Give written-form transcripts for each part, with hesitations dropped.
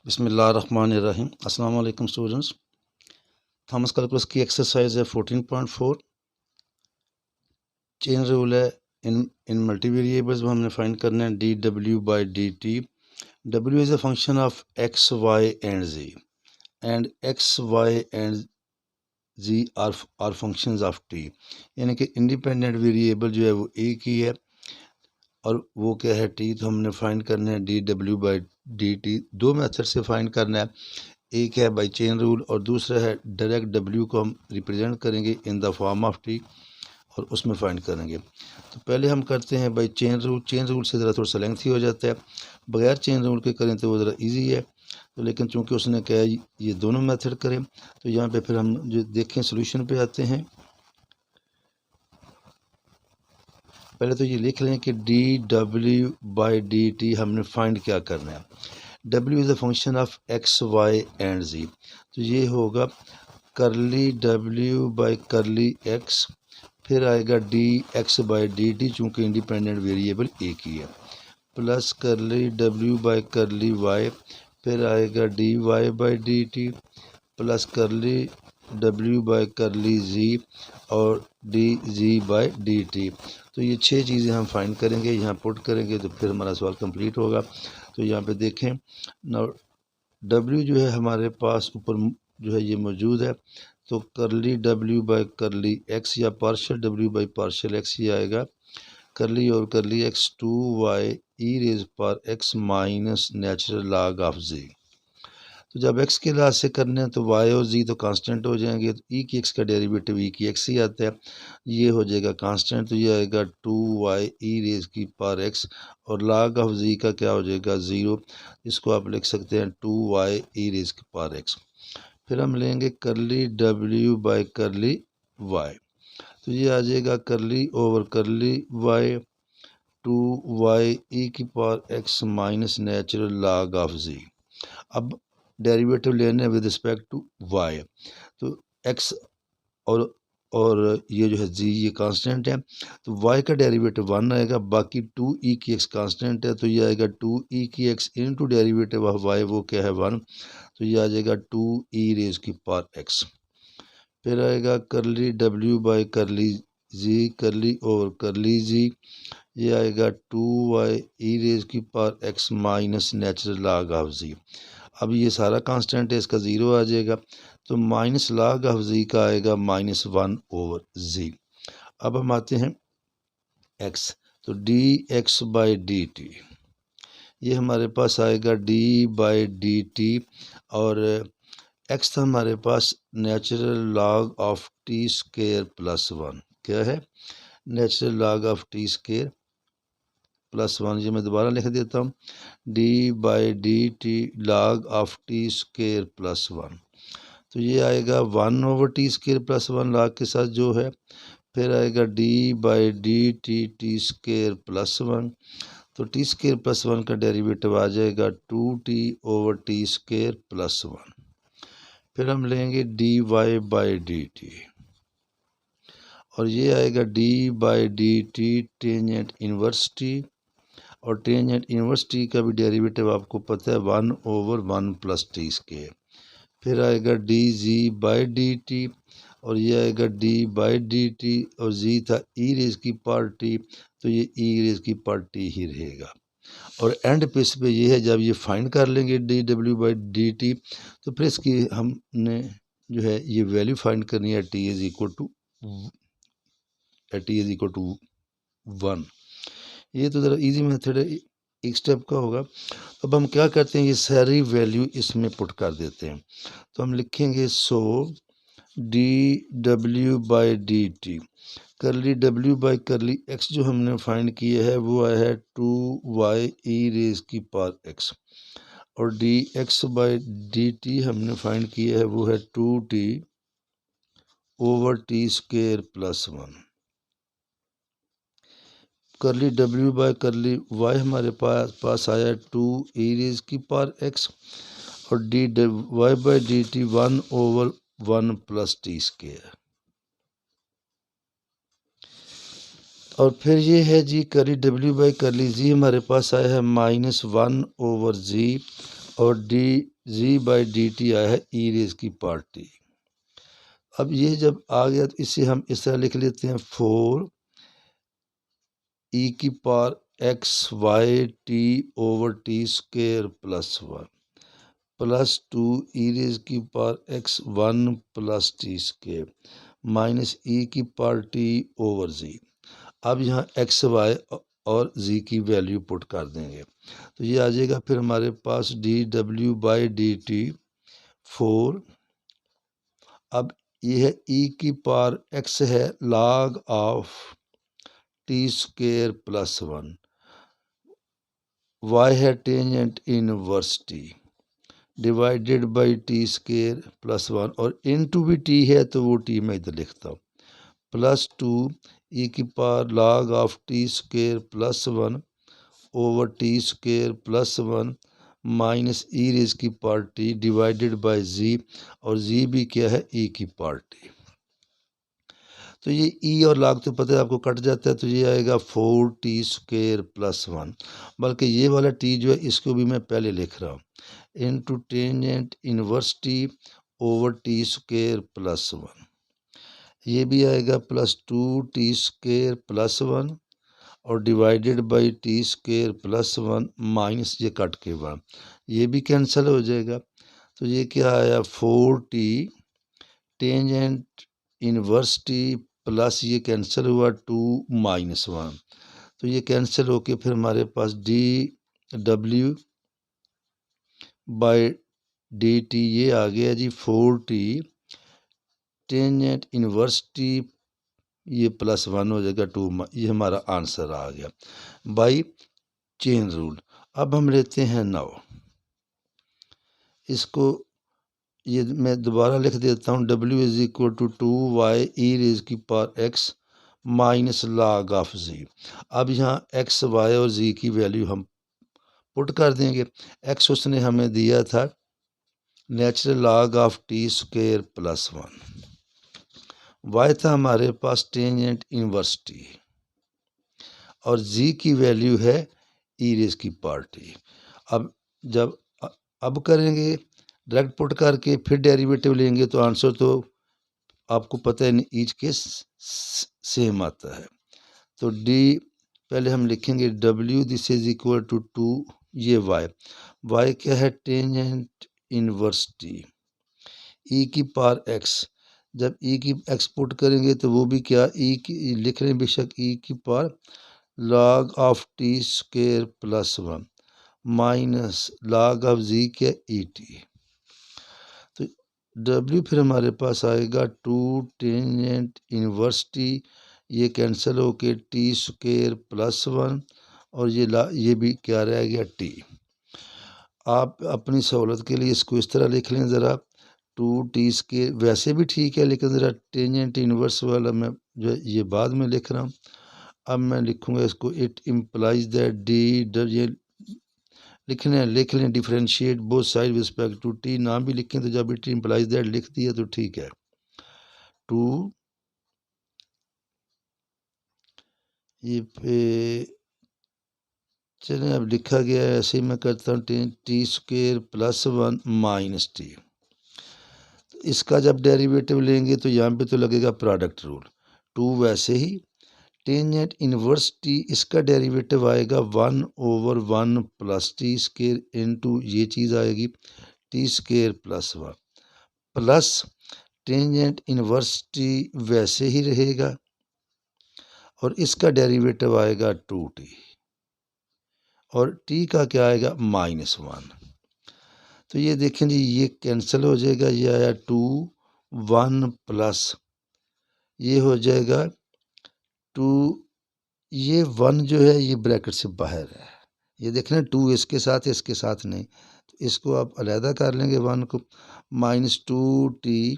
बिस्मिल्लाहिर्रहमानिर्रहीम। अस्सलाम वालेकुम स्टूडेंट्स। थॉमस कैलकुलस की एक्सरसाइज है 14.4। चेन रूल है इन मल्टी वेरिएबल्स में हमने फाइंड करना है D W by D T. W is a function of x Y and G and X Y and G are functions of T, यानी कि independent variable जो है वो एक ही है और वो क्या है टी। तो हमने फाइंड करना है D W by D T. दो मेथड से फाइंड करना है, एक है बाई चेन रूल और दूसरा है डायरेक्ट डब्ल्यू को हम रिप्रेजेंट करेंगे in the form of T और उसमें फाइंड करेंगे। तो पहले हम करते हैं by chain rule. Chain rule से ज़रा थोड़ा सा लेंथी हो जाता है, बगैर चेन रूल के करें तो वो ज़रा इजी है। तो लेकिन चूंकि उसने कहा ये दोनों मेथड करें, तो यहाँ पे फिर हम जो देखें सोल्यूशन पे आते हैं। पहले तो ये लिख लें कि d W by D t हमने फाइंड क्या करना है। डब्ल्यू is a function of x Y and z, तो ये होगा करली डब्ल्यू बाई करली एक्स, फिर आएगा D x by D T चूँकि इंडिपेंडेंट वेरिएबल एक ही है, प्लस करली डब्ल्यू बाई करली वाई, फिर आएगा d Y by D t, plus curly डब्ल्यू बाई करली जी और D G by D t. तो ये छह चीज़ें हम फाइंड करेंगे, यहाँ पुट करेंगे तो फिर हमारा सवाल कंप्लीट होगा। तो यहाँ पे देखें ना, डब्ल्यू जो है हमारे पास ऊपर जो है ये मौजूद है, तो करली डब्ल्यू बाई करली एक्स या पार्शल डब्ल्यू बाई पार्शल एक्स ही आएगा। करली और curly x 2y e raise पर x minus natural log of z. तो जब x के लिहाज से करने हैं तो y और z तो कांस्टेंट हो जाएंगे, तो e की x का डेरिवेटिव e की x ही आता है, ये हो जाएगा कांस्टेंट, तो ये आएगा 2y ई रेज की पावर x और log ऑफ z का क्या हो जाएगा 0, इसको आप लिख सकते हैं 2y ई रेज की पावर x। फिर हम लेंगे करली w बाई करली y, तो ये आ जाएगा करली ओवर करली y 2y ई की power x minus natural log of z। अब डेरिवेटिव लेने विद रिस्पेक्ट टू y, तो x और ये जो है g ये कांस्टेंट है, तो y का डेरिवेटिव 1 आएगा, बाकी 2e की x कांस्टेंट है, तो ये आएगा 2e की x into derivative of y, वो क्या है 1, तो ये आ जाएगा 2e रेज की पावर x। फिर आएगा करली w बाई करली z, करली ओवर करली z, ये आएगा 2y ई रेज की power x minus natural log of z। अब ये सारा कांस्टेंट है, इसका 0 आ जाएगा, तो माइनस लॉग ऑफ z का आएगा -1 ओवर z। अब हम आते हैं x, तो d x by D T, ये हमारे पास आएगा डी बाई डी टी और x था हमारे पास natural log of t square plus 1। क्या है? Natural log of t square plus 1। ये मैं दोबारा लिख देता हूँ, d by D t log of t square plus 1, तो ये आएगा 1 over t square plus 1 log के साथ जो है। फिर आएगा D by D T T square plus 1, तो टी स्क्वायर प्लस 1 का डेरिवेटिव आ जाएगा 2t over t square plus 1। फिर हम लेंगे D Y by D T और ये आएगा D by D T tangent inverse T, और टेंजेंट इनवर्स टी का भी डेरिवेटिव आपको पता है 1 ओवर 1 प्लस टी स्क्वायर। फिर आएगा D G by D T और ये आएगा डी बाई डी टी और जी था ई रेज की पावर टी, तो ये ई रेज की पावर टी ही रहेगा। और एंड पे इस पे ये है, जब ये फाइंड कर लेंगे D W by D t, तो फिर इसकी हमने जो है ये वैल्यू फाइंड करनी है टी इज इक्वल टू 1। ये तो ज़रा इजी मेथड है, एक स्टेप का होगा। अब हम क्या करते हैं, ये सारी वैल्यू इसमें पुट कर देते हैं, तो हम लिखेंगे so d W by D t, curly डब्ल्यू बाई करली एक्स जो हमने फाइंड किया है वो आया है 2y ई रेज की पावर x, और d x by D t हमने फाइंड किया है वो है 2t over t square plus 1। करली डब्ल्यू बाई करली वाई हमारे पास आया 2 ई रेज की पावर x, और D Y by D T 1 over 1 plus T square. और फिर ये है जी करली डब्ल्यू बाई करली जी हमारे पास आया है -1 ओवर जी, और D G by D T आया है ई रेज की पावर टी। अब ये जब आ गया तो इसे हम इस तरह लिख लेते हैं 4 ई की power x y t over T square plus 1 plus 2 ई रेज की power x 1 plus t square minus e की पावर टी ओवर जी। अब यहाँ एक्स वाई और जी की वैल्यू पुट कर देंगे तो ये आ जाएगा फिर हमारे पास d W by D t 4। अब ये है ई की पावर एक्स है log of T square plus 1, y है tangent inverse t divided by t square plus 1 और इनटू भी टी है तो वो टी मैं इधर लिखता हूँ प्लस 2 ई की power log of T square plus 1 over T square plus 1 minus E raise की power T divided by G और जी भी क्या है ई की पावर टी। तो ये ई और log तो पता है आपको कट जाता है तो ये आएगा 4 टी स्क्वेयर प्लस 1, बल्कि ये वाला टी जो है इसको भी मैं पहले लिख रहा हूँ into tangent inverse T over T square plus 1, ये भी आएगा प्लस 2 टी स्क्वेयर प्लस 1 और divided by t square plus 1 minus ये कट के 1, ये भी कैंसिल हो जाएगा तो ये क्या आया 4 t tangent inverse T plus ये कैंसिल हुआ 2 माइनस 1 तो ये कैंसिल होके फिर हमारे पास d W by D T ये आ गया z 4 t tangent inverse t ये प्लस 1 हो जाएगा 2, ये हमारा आंसर आ गया बाई चेन रूल। अब हम लेते हैं 9, इसको ये मैं दोबारा लिख देता हूँ W is equal to 2y e raise की power x minus log of z। अब यहाँ x y और z की वैल्यू हम पुट कर देंगे। x उसने हमें दिया था natural log of T square plus 1, y था हमारे पास टेंजेंट इनवर्स टी और z की वैल्यू है ई रेज की पावर टी। अब जब अब करेंगे डायरेक्ट पुट करके फिर डेरिवेटिव लेंगे तो आंसर तो आपको पता है ईच केस सेम आता है। तो डी पहले हम लिखेंगे W this is equal to 2 ये y क्या है टेंजेंट इनवर्स टी ई की पावर x, जब ई की x पुट करेंगे तो वो भी क्या ई की लिख रहे हैं बेशक ई की power log of T square plus 1 minus log of z क्या ई टी। तो W फिर हमारे पास आएगा 2 टेंजेंट इनवर्स टी ये कैंसिल होके टी स्क्वेयर प्लस 1 और ये भी क्या रह गया टी। आप अपनी सहूलत के लिए इसको इस तरह लिख लें ज़रा 2 टी स्क्वेयर, वैसे भी ठीक है लेकिन ज़रा टेंजेंट इनवर्स वाला मैं जो ये बाद में लिख रहा हूँ। अब मैं लिखूँगा इसको इट इम्प्लाइज दैट डी ये लिख लें differentiate both side respect to T, ना भी लिखें तो जब इट इम्प्लाइज दैट लिख दिया तो ठीक है। 2 ये पे चलें अब लिखा गया है ऐसे ही मैं करता हूँ T square plus 1 minus T. इसका जब डेरिवेटिव लेंगे तो यहाँ पे तो लगेगा प्रोडक्ट रूल 2 वैसे ही टेंजेंट इनवर्स टी इसका डेरिवेटिव आएगा 1 over 1 plus t square into ये चीज़ आएगी T square plus 1 plus tangent inverse T वैसे ही रहेगा और इसका डेरिवेटिव आएगा 2t और t का क्या आएगा -1। तो ये देखें जी ये कैंसिल हो जाएगा, ये आया 2 1 प्लस ये हो जाएगा 2, ये 1 जो है ये ब्रैकेट से बाहर है, ये देख लें 2 इसके साथ नहीं, तो इसको आप अलहदा कर लेंगे 1 को -2t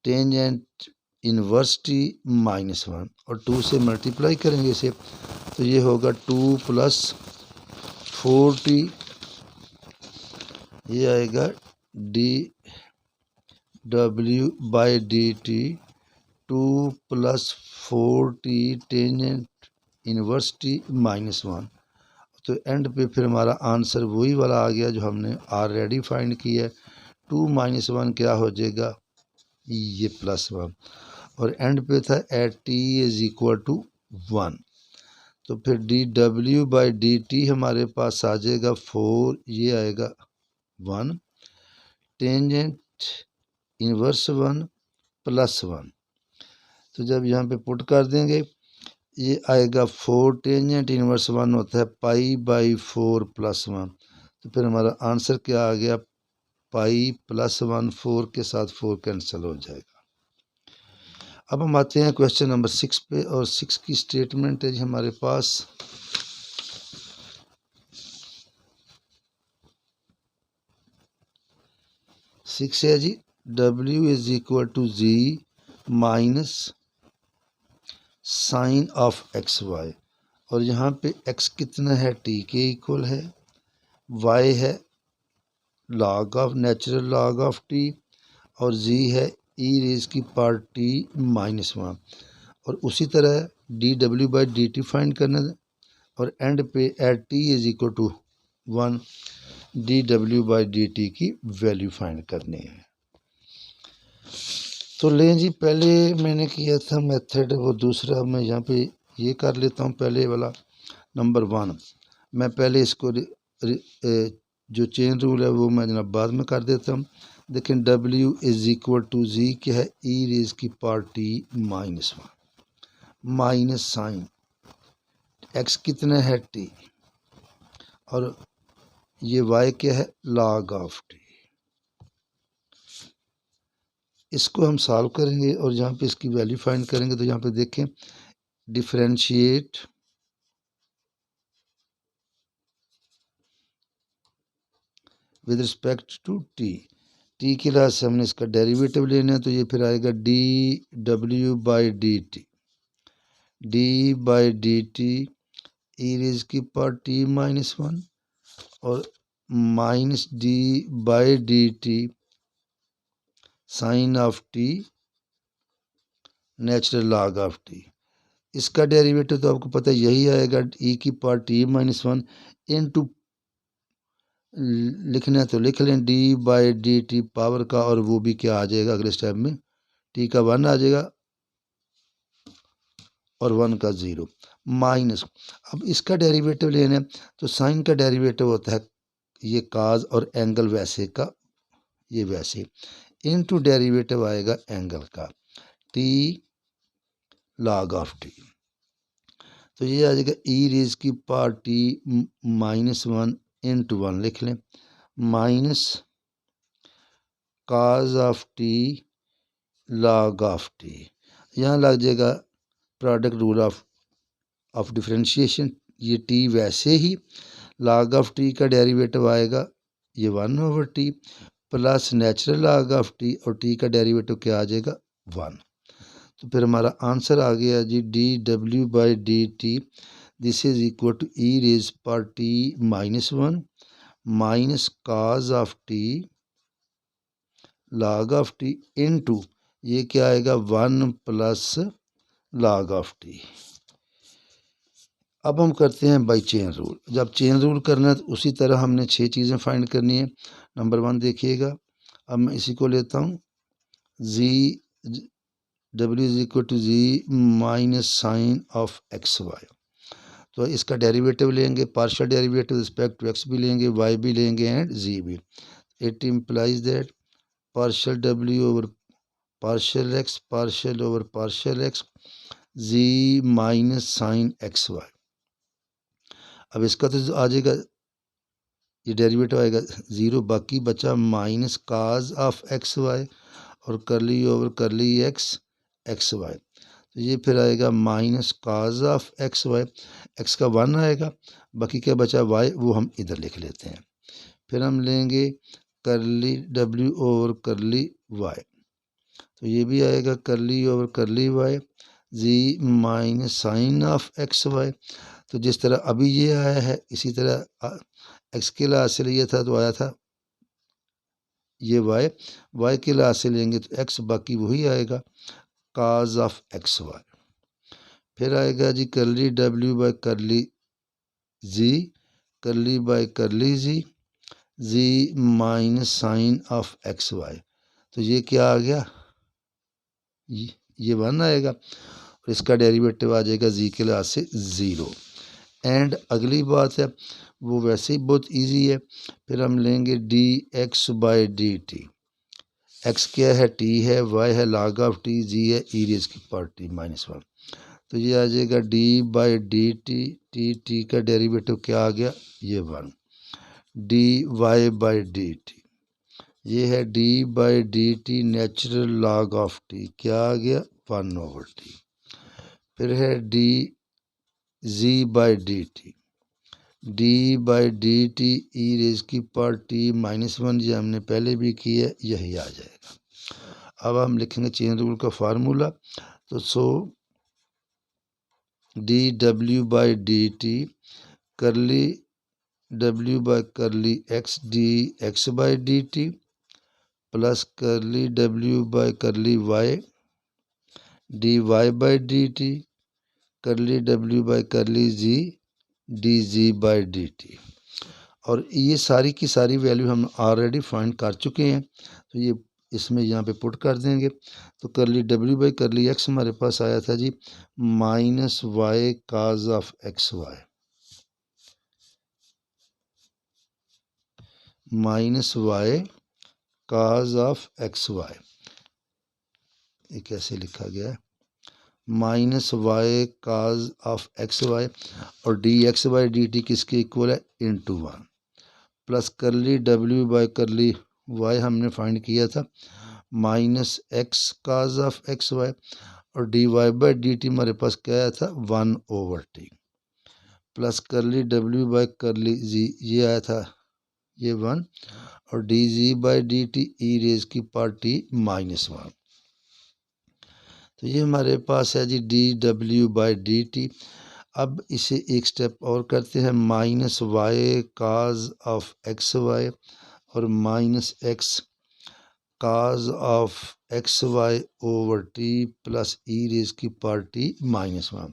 टेंजेंट इनवर्स टी -1 और 2 से मल्टीप्लाई करेंगे इसे तो ये होगा 2 प्लस 4t, ये आएगा D W by D T 2 plus 4t tangent inverse T -1 तो एंड पे फिर हमारा आंसर वही वाला आ गया जो हमने ऑलरेडी फाइंड किया है। 2 - 1 क्या हो जाएगा, ये +1, और एंड पे था at t is equal to 1। तो फिर dw/dt हमारे पास आ जाएगा 4, ये आएगा 1, टेंजेंट इनवर्स 1 +1। तो जब यहाँ पे पुट कर देंगे ये आएगा 4, टेंजेंट इनवर्स 1 होता है π/4 +1। तो फिर हमारा आंसर क्या आ गया, पाई +1, 4 के साथ 4 कैंसिल हो जाएगा। अब हम आते हैं क्वेश्चन नंबर 6 पे, और 6 की स्टेटमेंट है जी हमारे पास। सिक्स है G W is equal to Z minus sine of XY, और यहाँ पे X कितना है, T के इक्वल है, Y है log of natural log of T, और Z है e⁻t-1। और उसी तरह dw/dt फाइंड करना है, और एंड पे at t is equal to 1 dw/dt की वैल्यू फाइंड करनी है। तो लें जी, पहले मैंने किया था मेथड वो दूसरा, मैं यहाँ पे ये कर लेता हूँ। पहले वाला नंबर 1 मैं पहले इसको जो चेन रूल है वो मैं जनाब बाद में कर देता हूँ। देखें W is equal to Z क्या है, e⁻t-1 माइनस साइन X कितना है T, और ये Y क्या है लॉग ऑफ T। इसको हम सॉल्व करेंगे और यहाँ पे इसकी वैल्यू फाइंड करेंगे। तो यहाँ पे देखें differentiate with respect to T के लिहाज से हमने इसका डेरिवेटिव लेना है। तो ये फिर आएगा dw/dt e⁻t-1 और minus d/dt sine of T natural log of T। इसका डेरिवेटिव तो आपको पता है यही आएगा, e⁻t-1 इनटू लिखना है तो लिख लें d/dt पावर का, और वो भी क्या आ जाएगा अगले स्टेप में, t का 1 आ जाएगा और 1 का 0 माइनस। अब इसका डेरिवेटिव लेना है तो साइन का डेरिवेटिव होता है ये काज, और एंगल वैसे का ये वैसे, इनटू डेरिवेटिव आएगा एंगल का t लॉग ऑफ T। तो ये आ जाएगा e⁻t-1 इंटू 1 लिख लें minus cos of T log of T। यहाँ लग जाएगा प्रोडक्ट रूल ऑफ डिफरेंशिएशन, ये T वैसे ही, लॉग ऑफ T का डेरिवेटिव आएगा ये 1/T plus natural log of T, और T का डेरिवेटिव क्या आ जाएगा 1। तो फिर हमारा आंसर आ गया G dw/dt this is equal to e⁻t-1 minus cos of T log of T into ये क्या आएगा 1 प्लस लॉग ऑफ T। अब हम करते हैं बाई चेन रूल। जब चेन रूल करना है तो उसी तरह हमने 6 चीज़ें फाइंड करनी है। नंबर 1 देखिएगा, अब मैं इसी को लेता हूँ W is equal to Z minus sine of XY। तो इसका डेरिवेटिव लेंगे, partial derivative respect to X भी लेंगे, Y भी लेंगे एंड Z भी। It implies that partial W over partial X partial over partial X Z minus sine XY। अब इसका तो आ जाएगा, ये डेरिवेटिव आएगा 0, बाकी बचा माइनस काज ऑफ XY और करली ओवर करली XY। तो ये फिर आएगा minus cos of XY, X का 1 आएगा, बाकी क्या बचा Y, वो हम इधर लिख लेते हैं। फिर हम लेंगे करली W ओवर करली Y, तो ये भी आएगा करली over curly Y Z minus sine of XY। तो जिस तरह अभी ये आया है इसी तरह X के लिहाज से लिया था तो आया था ये Y के लिहाज से लेंगे तो X, बाकी वही आएगा काज ऑफ XY। फिर आएगा G curly W by curly Z curly by curly G minus sine of x Y. तो ये क्या आ गया, ये 1 आएगा और इसका डेरिवेटिव आ जाएगा जी के लिहाज से 0। एंड अगली बात है वो वैसे ही बहुत इजी है, फिर हम लेंगे D x by D T. X क्या है, टी है, वाई है log ऑफ टी, जी है ई रेज की पावर टी -1। तो ये आ जाएगा D by D T, T का डेरिवेटिव क्या आ गया, ये 1। D Y by D T, ये है D by D T natural log of T, क्या आ गया 1/t। फिर है D ji by D T, D by D T E raise की पावर टी -1, ये हमने पहले भी की है, यही आ जाएगा। अब हम लिखेंगे चेन रूल का फार्मूला। तो सो d W by D t curly डब्ल्यू by curly x D x by D t plus curly डब्ल्यू by curly Y D Y by D t curly डब्ल्यू by curly G D G by D T. और ये सारी की सारी value हम already find कर चुके हैं, तो ये इसमें यहाँ पे पुट कर देंगे। तो करली डब्ल्यू बाई करली एक्स हमारे पास आया था z -y cos of x y, -y cos of x y. ये कैसे लिखा गया है, -y cos of x Y, और d x by D T किसके इक्वल है, ×1 प्लस करली डब्ल्यू बाई करली वाई हमने फाइंड किया था -x cos of x Y, और D Y by D t हमारे पास क्या आया था 1/t प्लस करली डब्ल्यू बाई करली जी, ये आया था ये 1, और D G by D T E raise की पावर टी -1। तो ये हमारे पास है G D W by D T. अब इसे एक स्टेप और करते हैं, -y cos of x Y और -x cos of x Y over T plus E raise की पावर टी -1।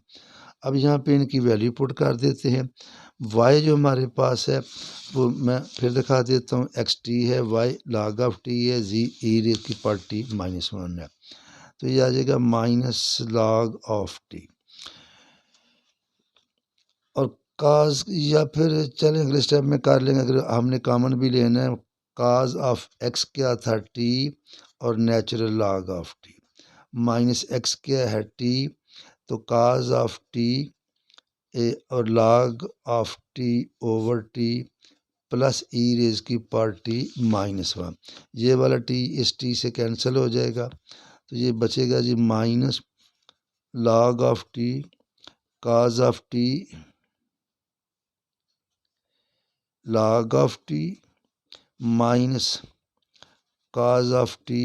अब यहाँ पे इनकी वैल्यू पुट कर देते हैं। y जो हमारे पास है वो मैं फिर दिखा देता हूँ, एक्स टी है, y log ऑफ टी है, जी ई रेज की पावर टी -1 है। तो ये आ जाएगा -log ऑफ टी, और काज, या फिर चलें अगले स्टेप में कर लेंगे, अगर हमने कॉमन भी लेना है। काज ऑफ एक्स क्या था, टी, और natural log of T, -x क्या है, टी, तो काज ऑफ टी और log of T over T plus E raise की पावर टी -1। ये वाला टी इस टी से कैंसिल हो जाएगा, तो ये बचेगा G -log of T cos of T log of T minus cos of T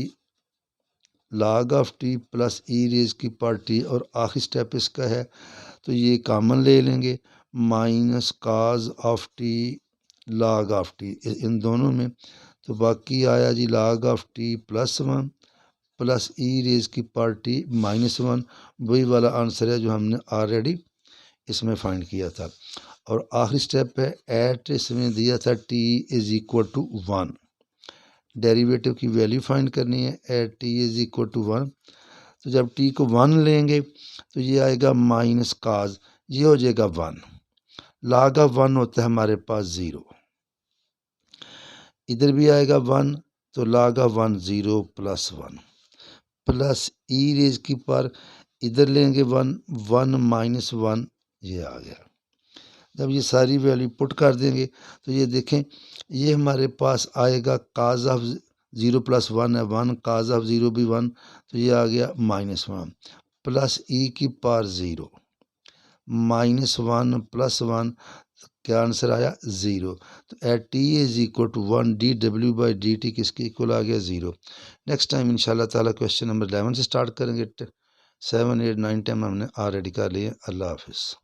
log of T plus E raise की पावर टी, और आखिरी स्टेप इसका है तो ये कॉमन ले लेंगे, minus cos of T log of t इन दोनों में, तो बाकी आया z log of t +1 plus E raise की पावर टी -1। वही वाला आंसर है जो हमने ऑलरेडी इसमें फाइंड किया था। और आखिरी स्टेप है एट, इसमें दिया था t = 1, डेरिवेटिव की वैल्यू फाइंड करनी है एट t = 1। तो जब t को 1 लेंगे तो ये आएगा माइनस काज, ये हो जाएगा 1, log ऑफ 1 होता है हमारे पास 0, इधर भी आएगा 1, तो log of 1 0 + 1 plus E raise की पावर, इधर लेंगे 1, 1 - 1, ये आ गया। जब ये सारी वैल्यू पुट कर देंगे तो ये देखें, ये हमारे पास आएगा काज ऑफ 0 + 1 है 1, काज ऑफ 0 भी 1, तो ये आ गया -1 प्लस ई की पावर 0 -1 + 1, क्या आंसर आया 0। तो at t = 1 D W by D T किसके इक्वल आ गया 0। नेक्स्ट टाइम इंशाल्लाह ताला क्वेश्चन नंबर 11 से स्टार्ट करेंगे। 7, 8, 9, 10 हमने ऑलरेडी कर लिए। अल्लाह हाफिज़।